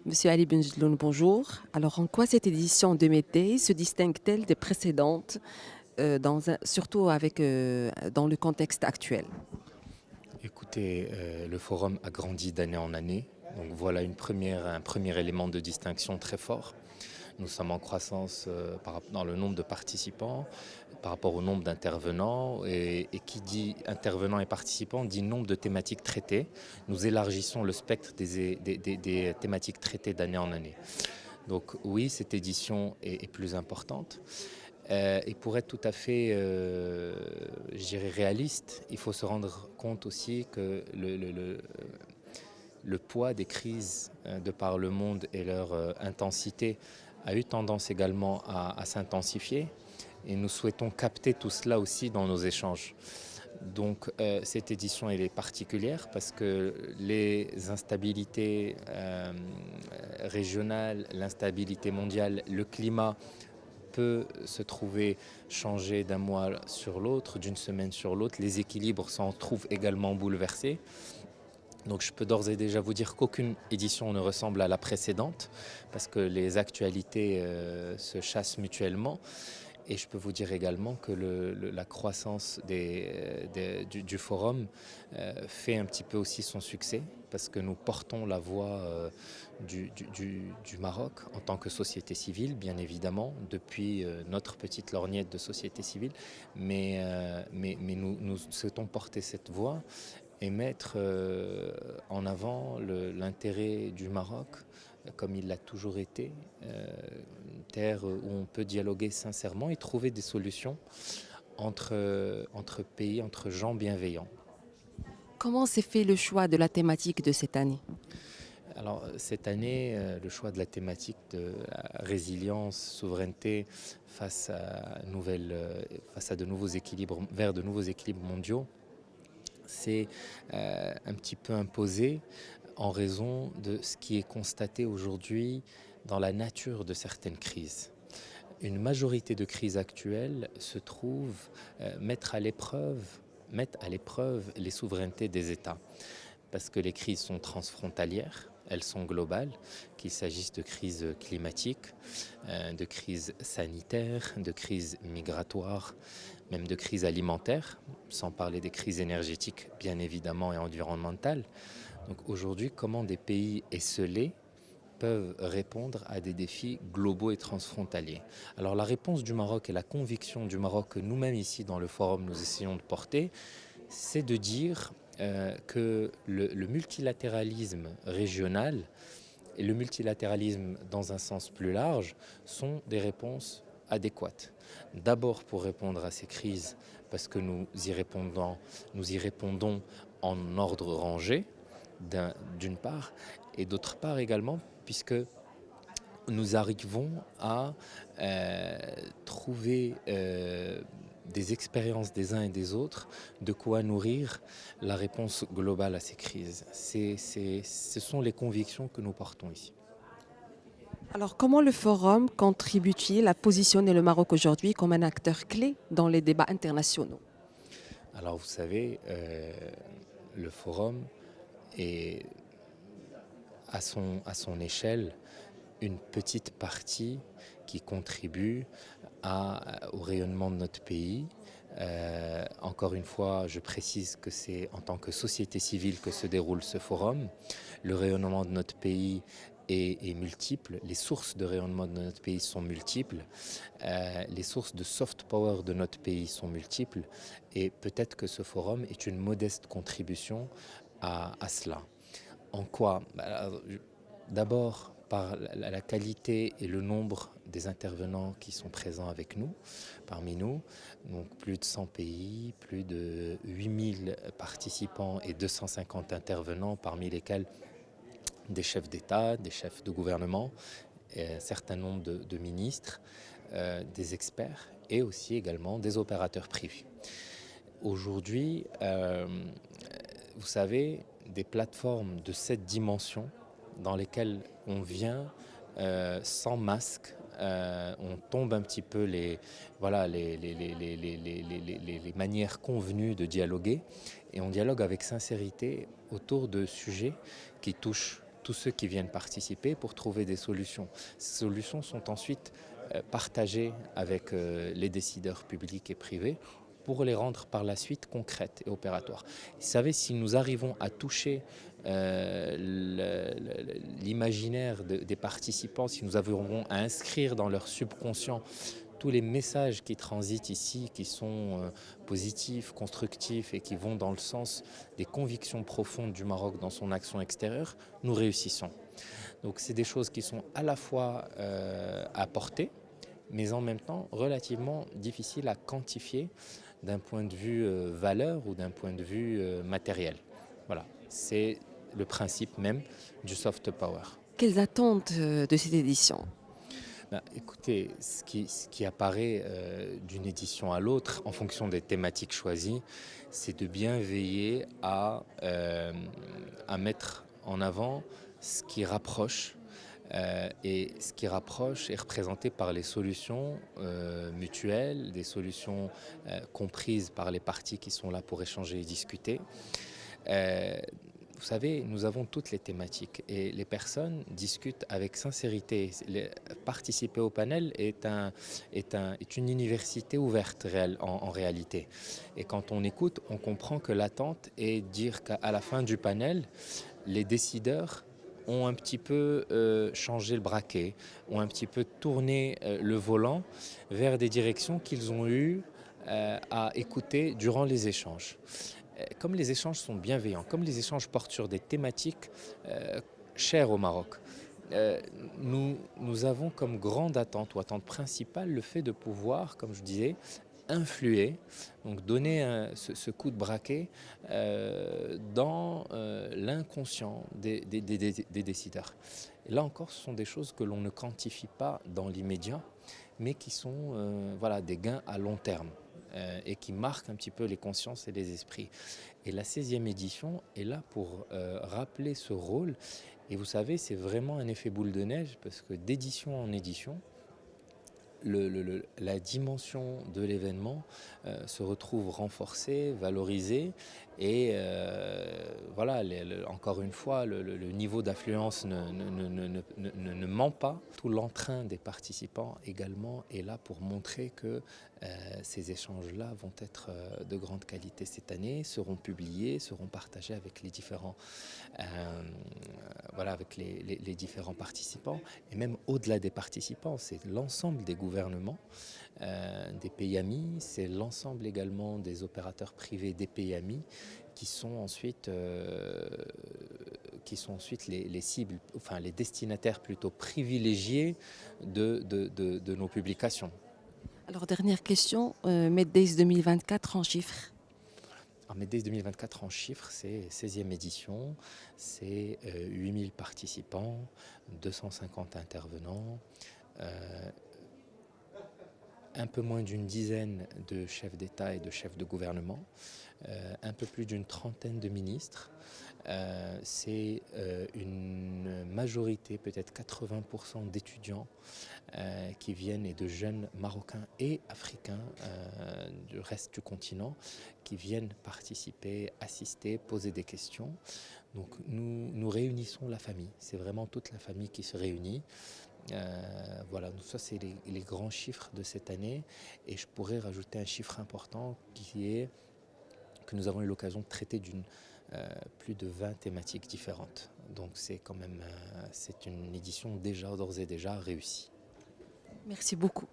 Monsieur Ali Benjedloun, bonjour. Alors, en quoi cette édition de Mété se distingue-t-elle des précédentes, surtout dans le contexte actuel? Écoutez, le forum a grandi d'année en année. Donc voilà un premier élément de distinction très fort. Nous sommes en croissance dans le nombre de participants, par rapport au nombre d'intervenants. Et qui dit intervenants et participants dit nombre de thématiques traitées. Nous élargissons le spectre des thématiques traitées d'année en année. Donc oui, cette édition est plus importante. Et pour être tout à fait, je dirais, réaliste, il faut se rendre compte aussi que le poids des crises de par le monde et leur intensité a eu tendance également à s'intensifier. Et nous souhaitons capter tout cela aussi dans nos échanges. Donc cette édition elle est particulière parce que les instabilités régionales, l'instabilité mondiale, le climat peut se trouver changé d'un mois sur l'autre, d'une semaine sur l'autre. Les équilibres s'en trouvent également bouleversés. Donc je peux d'ores et déjà vous dire qu'aucune édition ne ressemble à la précédente parce que les actualités se chassent mutuellement. Et je peux vous dire également que la croissance du forum fait un petit peu aussi son succès parce que nous portons la voix du Maroc en tant que société civile, bien évidemment, depuis notre petite lorgnette de société civile. Mais nous souhaitons porter cette voix et mettre en avant l'intérêt du Maroc comme il l'a toujours été, une terre où on peut dialoguer sincèrement et trouver des solutions entre pays, entre gens bienveillants. Comment s'est fait le choix de la thématique de cette année? Alors cette année, le choix de la thématique de la résilience, souveraineté face à de nouveaux équilibres, vers de nouveaux équilibres mondiaux, c'est un petit peu imposé en raison de ce qui est constaté aujourd'hui dans la nature de certaines crises. Une majorité de crises actuelles se trouvent mettent à l'épreuve les souverainetés des États. Parce que les crises sont transfrontalières, elles sont globales, qu'il s'agisse de crises climatiques, de crises sanitaires, de crises migratoires, même de crises alimentaires, sans parler des crises énergétiques bien évidemment et environnementales. Donc aujourd'hui, comment des pays esselés peuvent répondre à des défis globaux et transfrontaliers. Alors la réponse du Maroc et la conviction du Maroc que nous-mêmes ici dans le forum nous essayons de porter, c'est de dire que le multilatéralisme régional et le multilatéralisme dans un sens plus large sont des réponses adéquates. D'abord pour répondre à ces crises, parce que nous y répondons en ordre rangé, d'une part, et d'autre part également, puisque nous arrivons à trouver des expériences des uns et des autres, de quoi nourrir la réponse globale à ces crises. Ce sont les convictions que nous portons ici. Alors, comment le forum contribue-t-il à positionner le Maroc aujourd'hui comme un acteur clé dans les débats internationaux? Alors vous savez, le forum est à son échelle une petite partie qui contribue au rayonnement de notre pays. Encore une fois, je précise que c'est en tant que société civile que se déroule ce forum. Le rayonnement de notre pays est multiple, les sources de rayonnement de notre pays sont multiples, les sources de soft power de notre pays sont multiples et peut-être que ce forum est une modeste contribution à cela. En quoi? D'abord, par la qualité et le nombre des intervenants qui sont présents avec nous, parmi nous. Donc plus de 100 pays, plus de 8000 participants et 250 intervenants, parmi lesquels des chefs d'État, des chefs de gouvernement, un certain nombre de ministres, des experts et aussi également des opérateurs privés. Aujourd'hui, vous savez, des plateformes de cette dimension dans lesquelles on vient sans masque, on tombe un petit peu les manières convenues de dialoguer et on dialogue avec sincérité autour de sujets qui touchent tous ceux qui viennent participer pour trouver des solutions. Ces solutions sont ensuite partagées avec les décideurs publics et privés pour les rendre par la suite concrètes et opératoires. Vous savez, si nous arrivons à toucher l'imaginaire des participants, si nous arrivons à inscrire dans leur subconscient tous les messages qui transitent ici, qui sont positifs, constructifs et qui vont dans le sens des convictions profondes du Maroc dans son action extérieure, nous réussissons. Donc c'est des choses qui sont à la fois à porter, mais en même temps relativement difficiles à quantifier d'un point de vue valeur ou d'un point de vue matériel. Voilà, c'est le principe même du soft power. Quelles attentes de cette édition? Ben, écoutez, ce qui apparaît d'une édition à l'autre, en fonction des thématiques choisies, c'est de bien veiller à mettre en avant ce qui rapproche. Et ce qui rapproche est représenté par les solutions mutuelles, des solutions comprises par les parties qui sont là pour échanger et discuter. Vous savez, nous avons toutes les thématiques et les personnes discutent avec sincérité. Participer au panel est une université ouverte en réalité. Et quand on écoute, on comprend que l'attente est de dire qu'à la fin du panel, les décideurs ont un petit peu changé le braquet, ont un petit peu tourné le volant vers des directions qu'ils ont eu à écouter durant les échanges. Comme les échanges sont bienveillants, comme les échanges portent sur des thématiques chères au Maroc, nous avons comme grande attente ou attente principale le fait de pouvoir, comme je disais, influer, donc donner ce coup de braquet dans l'inconscient des décideurs. Et là encore, ce sont des choses que l'on ne quantifie pas dans l'immédiat, mais qui sont voilà, des gains à long terme. Et qui marquent un petit peu les consciences et les esprits. Et la 16e édition est là pour rappeler ce rôle. Et vous savez, c'est vraiment un effet boule de neige parce que d'édition en édition, la dimension de l'événement se retrouve renforcée, valorisée et voilà, encore une fois, le niveau d'affluence ne ment pas. Tout l'entrain des participants également est là pour montrer que ces échanges-là vont être de grande qualité cette année, seront publiés, seront partagés avec les différents, voilà, avec les différents participants et même au-delà des participants, c'est l'ensemble des gouvernements des pays amis, c'est l'ensemble également des opérateurs privés des pays amis qui sont ensuite les cibles, enfin les destinataires plutôt privilégiés de nos publications. Alors, dernière question, Meddays 2024 en chiffres. Alors, Meddays 2024 en chiffres, c'est 16e édition, c'est 8000 participants, 250 intervenants, un peu moins d'une dizaine de chefs d'État et de chefs de gouvernement, un peu plus d'une trentaine de ministres. C'est une majorité, peut-être 80% d'étudiants qui viennent et de jeunes Marocains et Africains du reste du continent qui viennent participer, assister, poser des questions. Donc nous réunissons la famille, c'est vraiment toute la famille qui se réunit. Voilà, donc ça c'est les grands chiffres de cette année et je pourrais rajouter un chiffre important qui est que nous avons eu l'occasion de traiter plus de 20 thématiques différentes. Donc c'est quand même c'est une édition d'ores et déjà réussie. Merci beaucoup.